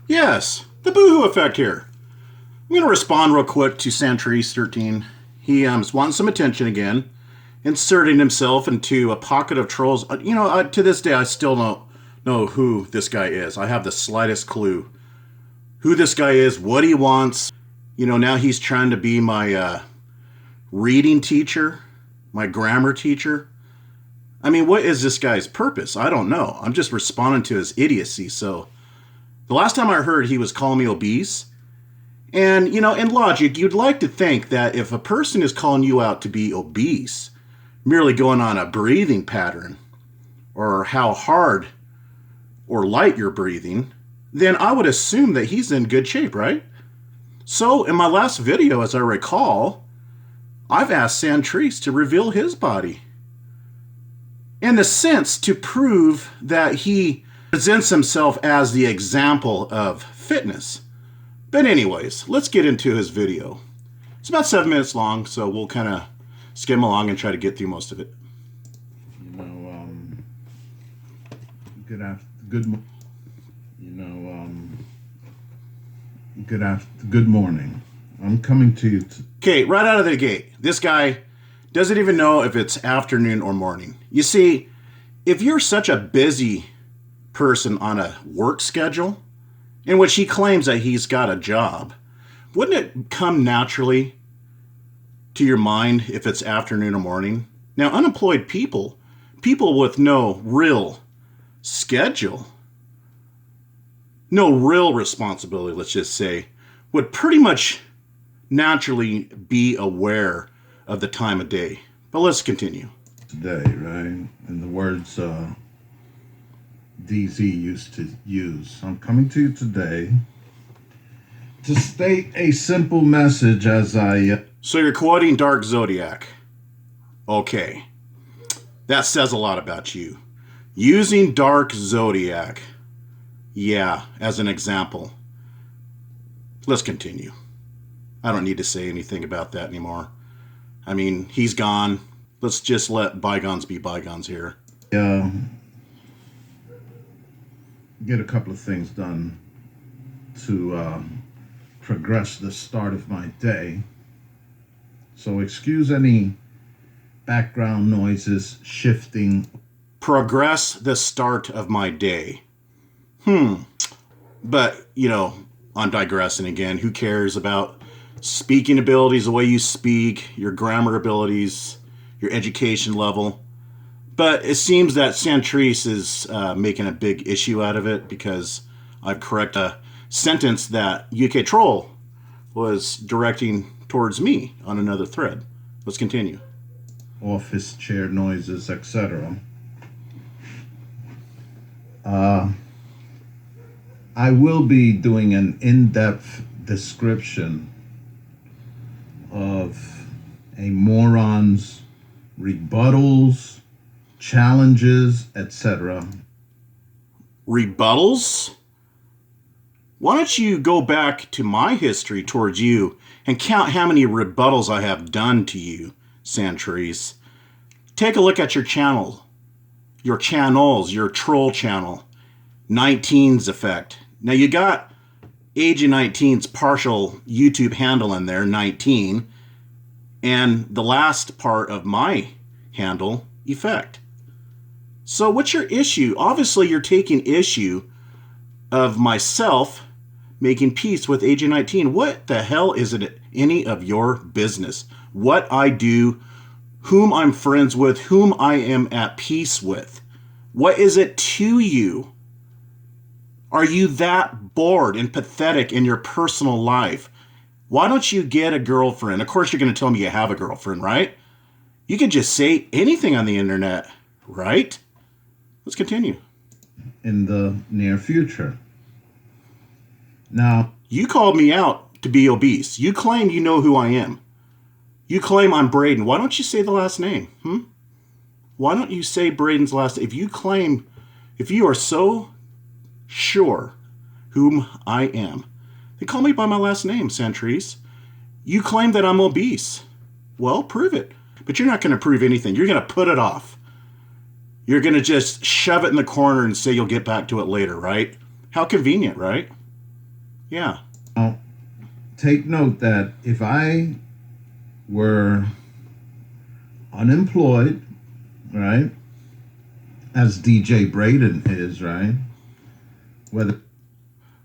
Yes, the boohoo effect here. I'm going to respond real quick to Santrece13. He wanting some attention again, inserting himself into a pocket of trolls. To this day, I still don't know who this guy is. I have the slightest clue who this guy is, what he wants. Now he's trying to be my reading teacher, my grammar teacher. I mean, what is this guy's purpose? I don't know. I'm just responding to his idiocy. So the last time I heard, he was calling me obese. And, in logic, you'd like to think that if a person is calling you out to be obese, merely going on a breathing pattern, or how hard or light you're breathing, then I would assume that he's in good shape, right? So, in my last video, as I recall, I've asked Santrece to reveal his body. In the sense to prove that he presents himself as the example of fitness. But anyways, let's get into his video. It's about 7 minutes long, so we'll kind of skim along and try to get through most of it. Good morning. I'm coming to you. Okay, right out of the gate, this guy doesn't even know if it's afternoon or morning. You see, if you're such a busy person on a work schedule, in which he claims that he's got a job, wouldn't it come naturally to your mind if it's afternoon or morning? Now, unemployed people with no real schedule, no real responsibility, let's just say, would pretty much naturally be aware of the time of day. But let's continue. Today, right? In the words DZ used to use. I'm coming to you today to state a simple message as I... So you're quoting Dark Zodiac. Okay. That says a lot about you. Using Dark Zodiac. Yeah, as an example. Let's continue. I don't need to say anything about that anymore. I mean, he's gone. Let's just let bygones be bygones here. Get a couple of things done to progress the start of my day. So excuse any background noises, shifting. Progress the start of my day. But, I'm digressing again. Who cares about speaking abilities, the way you speak, your grammar abilities, your education level? But it seems that Santrece is making a big issue out of it because I've corrected a sentence that UK Troll was directing towards me on another thread. Let's continue. Office chair noises, etc. I will be doing an in-depth description of a moron's rebuttals, challenges, etc. Rebuttals? Why don't you go back to my history towards you and count how many rebuttals I have done to you, Santrece. Take a look at your channel, your channels, your troll channel, 19's effect. Now you got Agent 19's partial YouTube handle in there, 19, and the last part of my handle, effect. So what's your issue? Obviously you're taking issue of myself making peace with Agent 19. What the hell is it any of your business? What I do, whom I'm friends with, whom I am at peace with. What is it to you? Are you that bored and pathetic in your personal life? Why don't you get a girlfriend? Of course you're going to tell me you have a girlfriend, right? You can just say anything on the internet, right? Let's continue. In the near future. Now, you called me out to be obese. You claim you know who I am. You claim I'm Braden. Why don't you say the last name? Why don't you say Braden's last name? If you are so sure whom I am, then call me by my last name, Santrece. You claim that I'm obese. Well, prove it. But you're not going to prove anything. You're going to put it off. You're going to just shove it in the corner and say you'll get back to it later, right? How convenient, right? Yeah. Now, take note that if I were unemployed, right, as DJ Braden is, right, whether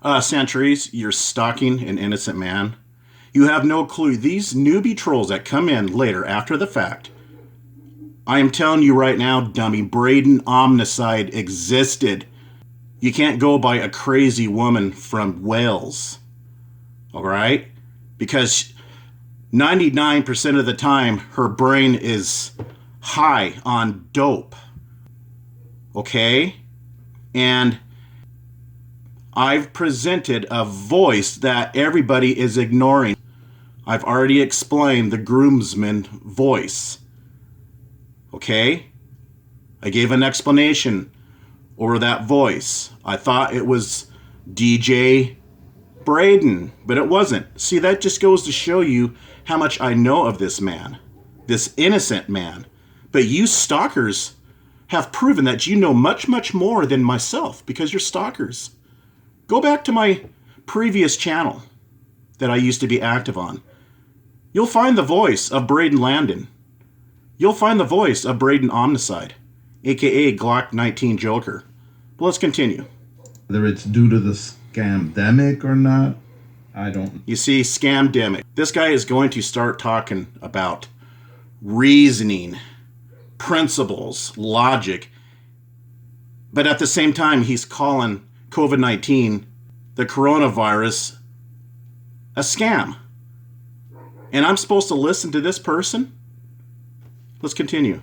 Santrece, you're stalking an innocent man. You have no clue. These newbie trolls that come in later after the fact, I am telling you right now, dummy, Braden Omnicide existed. You can't go by a crazy woman from Wales. All right? Because 99% of the time, her brain is high on dope. Okay? And I've presented a voice that everybody is ignoring. I've already explained the groomsman voice. Okay? I gave an explanation over that voice. I thought it was DJ Braden, but it wasn't. See, that just goes to show you how much I know of this man, this innocent man. But you stalkers have proven that you know much, much more than myself because you're stalkers. Go back to my previous channel that I used to be active on. You'll find the voice of Braden Landon. You'll find the voice of Braden Omnicide, aka Glock 19 Joker. But let's continue. whether it's due to the scamdemic or not, I don't. You see, scamdemic. This guy is going to start talking about reasoning, principles, logic. But at the same time, he's calling COVID-19, the coronavirus, a scam. And I'm supposed to listen to this person? Let's continue.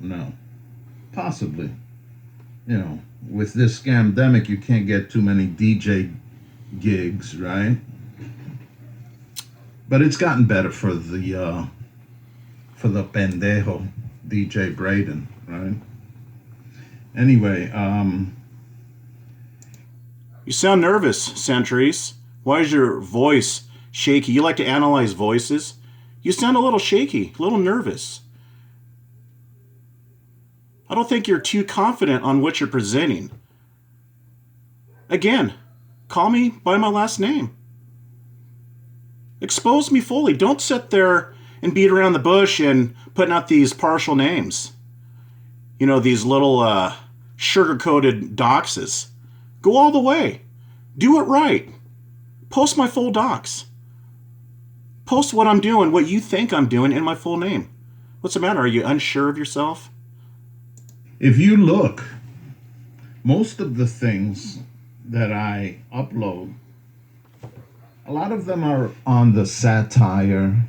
No. Possibly. You know, with this scamdemic, you can't get too many DJ gigs, right? But it's gotten better for the pendejo DJ Braden, right? Anyway, You sound nervous, Santrece. Why is your voice shaky? You like to analyze voices? You sound a little shaky, a little nervous. I don't think you're too confident on what you're presenting. Again, call me by my last name. Expose me fully. Don't sit there and beat around the bush and putting out these partial names. You know, these little sugar-coated doxes. Go all the way. Do it right. Post my full docs. Post what I'm doing, what you think I'm doing in my full name. What's the matter? Are you unsure of yourself? if you look, most of the things that I upload, a lot of them are on the satire,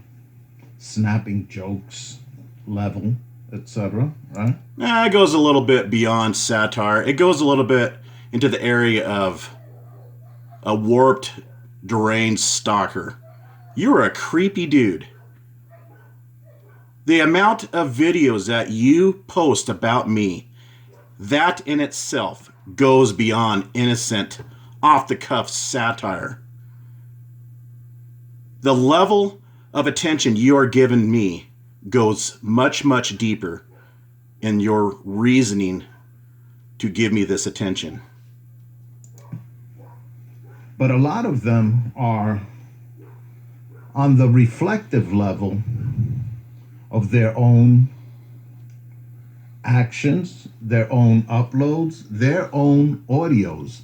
snapping jokes level, etc., right? It goes a little bit beyond satire. It goes a little bit into the area of a warped, deranged stalker. You're a creepy dude. The amount of videos that you post about me, that in itself goes beyond innocent, off-the-cuff satire. The level of attention you are giving me goes much, much deeper in your reasoning to give me this attention. But a lot of them are on the reflective level of their own actions, their own uploads, their own audios.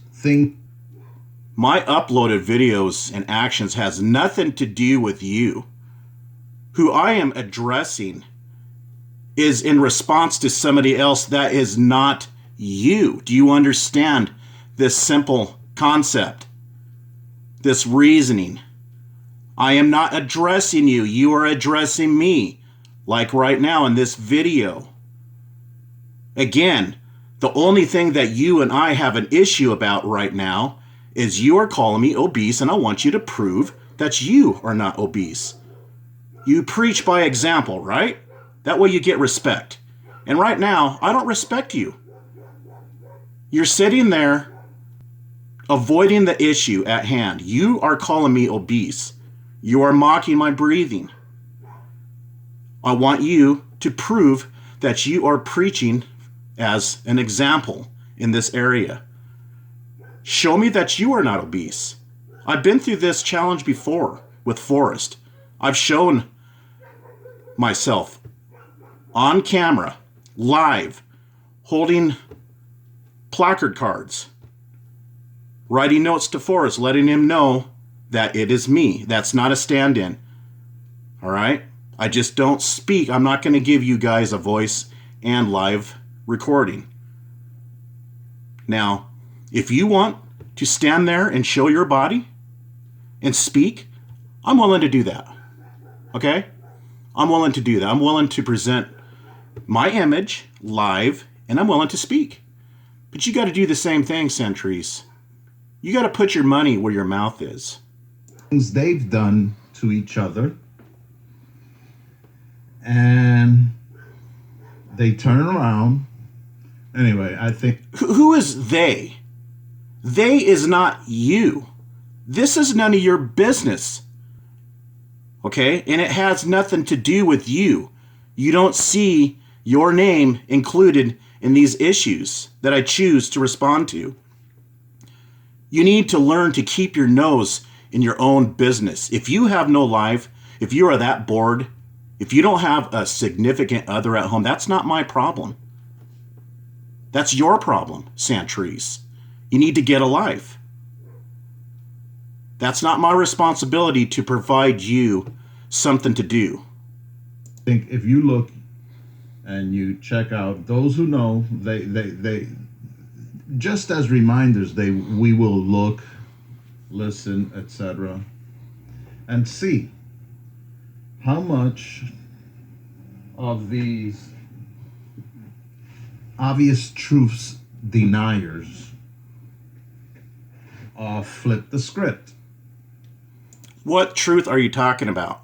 My uploaded videos and actions has nothing to do with you. Who I am addressing is in response to somebody else that is not you. Do you understand this simple concept? This reasoning? I am not addressing you. You are addressing me. Like right now in this video. Again, the only thing that you and I have an issue about right now is you are calling me obese, and I want you to prove that you are not obese. You preach by example, right? That way you get respect. And right now, I don't respect you. You're sitting there avoiding the issue at hand. You are calling me obese. You are mocking my breathing. I want you to prove that you are preaching as an example in this area. Show me that you are not obese. I've been through this challenge before with Forrest. I've shown myself on camera, live, holding placard cards, writing notes to Forrest, letting him know that it is me. That's not a stand-in. All right? I just don't speak. I'm not going to give you guys a voice and live recording. Now, if you want to stand there and show your body and speak, I'm willing to do that. Okay? I'm willing to do that. I'm willing to present my image live, and I'm willing to speak. But you got to do the same thing, Santrece. You got to put your money where your mouth is. Things they've done to each other, and they turn around. Anyway, I think... Who is they? They is not you. This is none of your business. Okay? And it has nothing to do with you. You don't see your name included in these issues that I choose to respond to. You need to learn to keep your nose in your own business. If you have no life, if you are that bored, if you don't have a significant other at home, that's not my problem. That's your problem, Santrece. You need to get a life. That's not my responsibility to provide you something to do. I think if you look and you check out those who know, they just as reminders, we will look, listen, etc., and see how much of these obvious truths deniers flip the script. What truth are you talking about?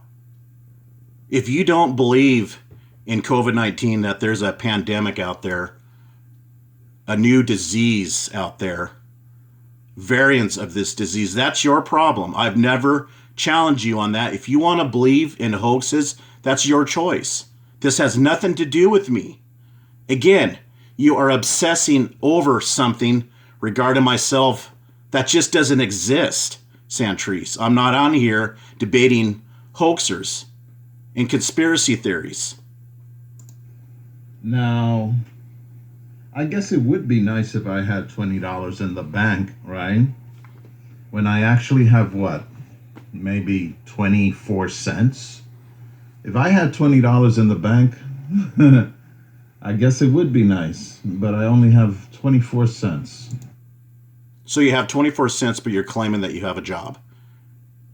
If you don't believe in COVID-19, that there's a pandemic out there, a new disease out there, variants of this disease, that's your problem. I've never challenged you on that. If you want to believe in hoaxes, that's your choice. This has nothing to do with me. Again, you are obsessing over something regarding myself that just doesn't exist, Santrece. I'm not on here debating hoaxers and conspiracy theories. Now, I guess it would be nice if I had $20 in the bank, right? When I actually have what? Maybe 24 cents? If I had $20 in the bank, I guess it would be nice, but I only have 24 cents. So you have 24 cents, but you're claiming that you have a job.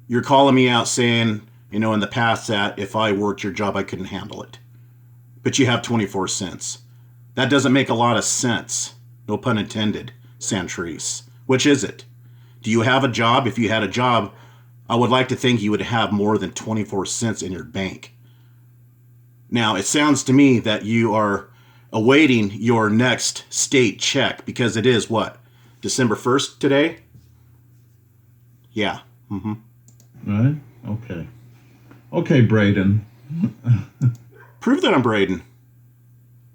You're calling me out saying, in the past that if I worked your job, I couldn't handle it. But you have 24 cents. That doesn't make a lot of sense. No pun intended, Santrece. Which is it? Do you have a job? If you had a job, I would like to think you would have more than 24 cents in your bank. Now, it sounds to me that you are awaiting your next state check, because it is what? December 1st today? Yeah. Mm-hmm. Right? Okay. Okay, Braden. Prove that I'm Braden.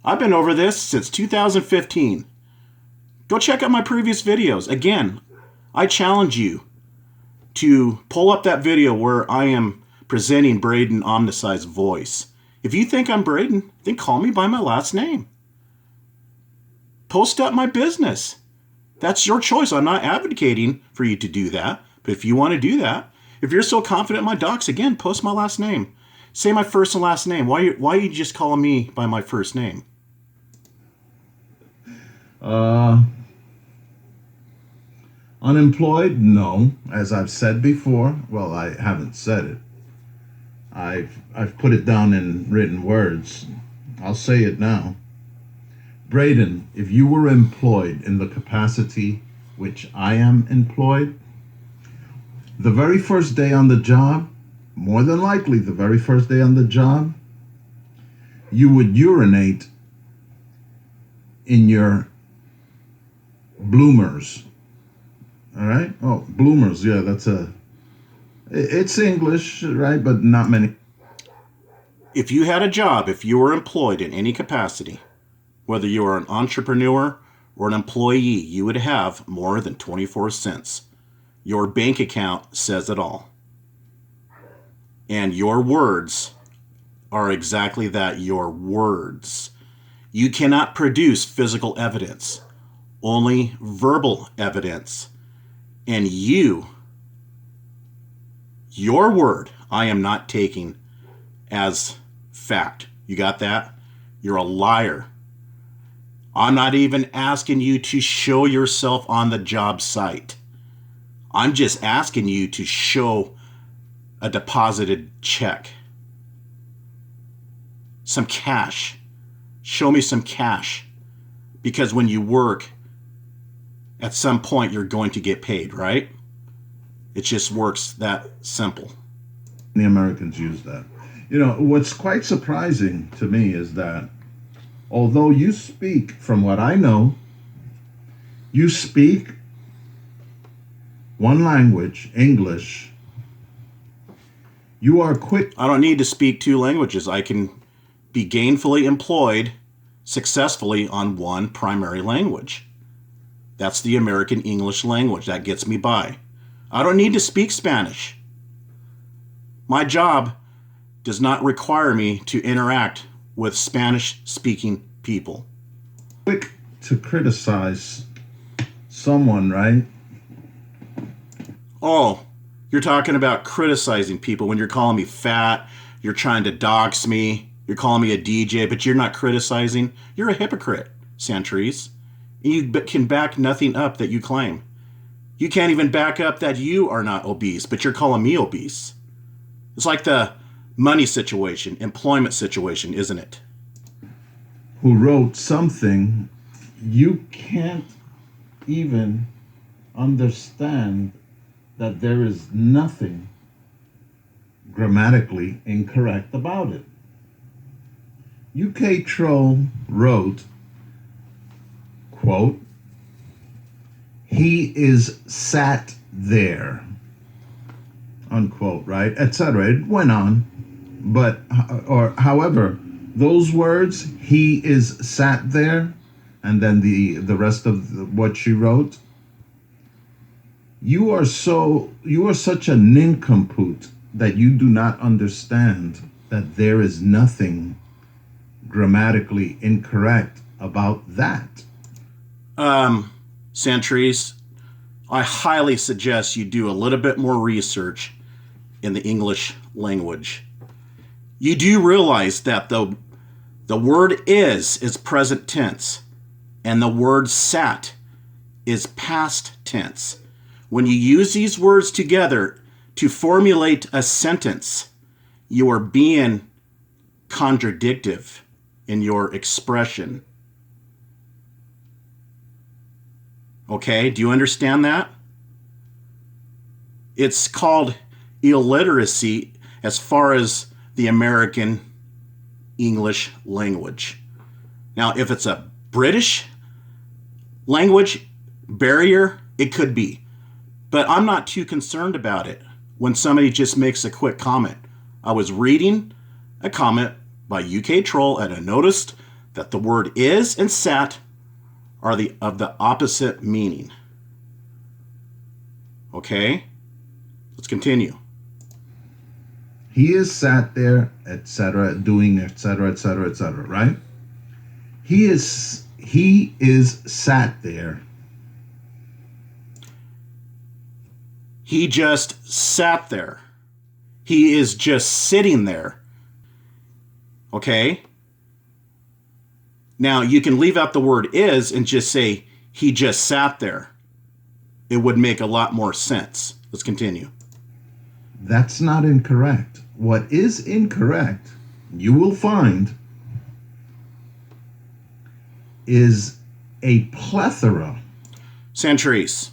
I've been over this since 2015. Go check out my previous videos. Again, I challenge you to pull up that video where I am presenting Braden Omnisi's voice. If you think I'm Braden, then call me by my last name. Post up my business. That's your choice. I'm not advocating for you to do that. But if you want to do that, if you're so confident in my docs, again, post my last name. Say my first and last name. Why are you just calling me by my first name? Unemployed? No. As I've said before, well, I haven't said it. I've put it down in written words. I'll say it now. Braden, if you were employed in the capacity which I am employed, the very first day on the job, more than likely the very first day on the job, you would urinate in your bloomers. All right? Oh, bloomers. Yeah, it's English, right? But not many. If you had a job, if you were employed in any capacity, Whether you are an entrepreneur or an employee, you would have more than 24 cents. Your bank account says it all. And your words are exactly that, your words. You cannot produce physical evidence, only verbal evidence. And your word, I am not taking as fact. You got that? You're a liar. I'm not even asking you to show yourself on the job site. I'm just asking you to show a deposited check. Some cash. Show me some cash. Because when you work, at some point you're going to get paid, right? It just works that simple. The Americans use that. You know, what's quite surprising to me is that although you speak, from what I know, you speak one language, English, you are quick. I don't need to speak two languages. I can be gainfully employed successfully on one primary language. That's the American English language. That gets me by. I don't need to speak Spanish. My job does not require me to interact with Spanish-speaking people. Quick to criticize someone, right? Oh, you're talking about criticizing people when you're calling me fat, you're trying to dox me, you're calling me a DJ, but you're not criticizing. You're a hypocrite, Santrece. And you can back nothing up that you claim. You can't even back up that you are not obese, but you're calling me obese. It's like the money situation, employment situation, isn't it? Who wrote something you can't even understand that there is nothing grammatically incorrect about it. UK Troll wrote, quote, "He is sat there," unquote, right? Etc. It went on, but, or however, those words, "he is sat there," and then the rest of what she wrote, you are such a nincompoop that you do not understand that there is nothing grammatically incorrect about that. Santrece, I highly suggest you do a little bit more research in the English language. You do realize that the word is present tense, and the word sat is past tense. When you use these words together to formulate a sentence, you are being contradictive in your expression. Okay, do you understand that? It's called illiteracy as far as the American English language. Now, if it's a British language barrier, it could be. But I'm not too concerned about it when somebody just makes a quick comment. I was reading a comment by UK Troll and I noticed that the word is and sat are of the opposite meaning. Okay? Let's continue. He is sat there, etc., doing, etc., etc., etc., right? He is sat there. He just sat there. He is just sitting there. Okay? Now, you can leave out the word is and just say, he just sat there. It would make a lot more sense. Let's continue. That's not incorrect. What is incorrect, you will find, is a plethora. Santrece,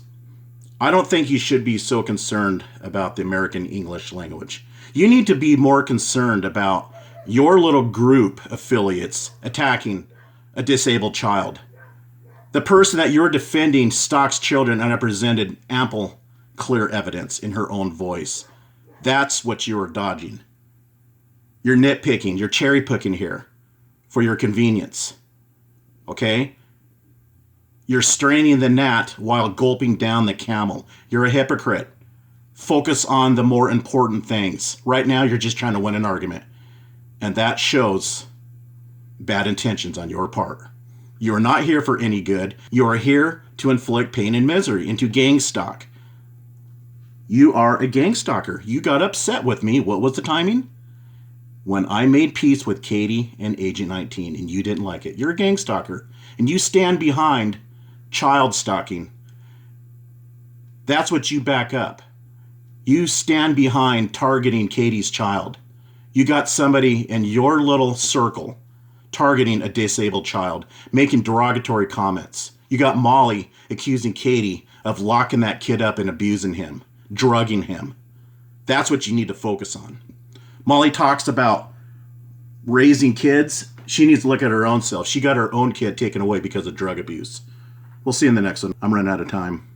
I don't think you should be so concerned about the American English language. You need to be more concerned about your little group affiliates attacking a disabled child. The person that you're defending stalks children and presented ample, clear evidence in her own voice. That's what you're dodging. You're nitpicking, you're cherry picking here for your convenience. Okay? You're straining the gnat while gulping down the camel. You're a hypocrite. Focus on the more important things. Right now, you're just trying to win an argument. And that shows bad intentions on your part. You are not here for any good. You are here to inflict pain and misery, and to gang stalk. You are a gang stalker. You got upset with me. What was the timing? When I made peace with Katie and Agent 19, and you didn't like it. You're a gang stalker. And you stand behind child stalking. That's what you back up. You stand behind targeting Katie's child. You got somebody in your little circle targeting a disabled child, making derogatory comments. You got Molly accusing Katie of locking that kid up and abusing him, drugging him. That's what you need to focus on. Molly talks about raising kids. She needs to look at her own self. She got her own kid taken away because of drug abuse. We'll see you in the next one. I'm running out of time.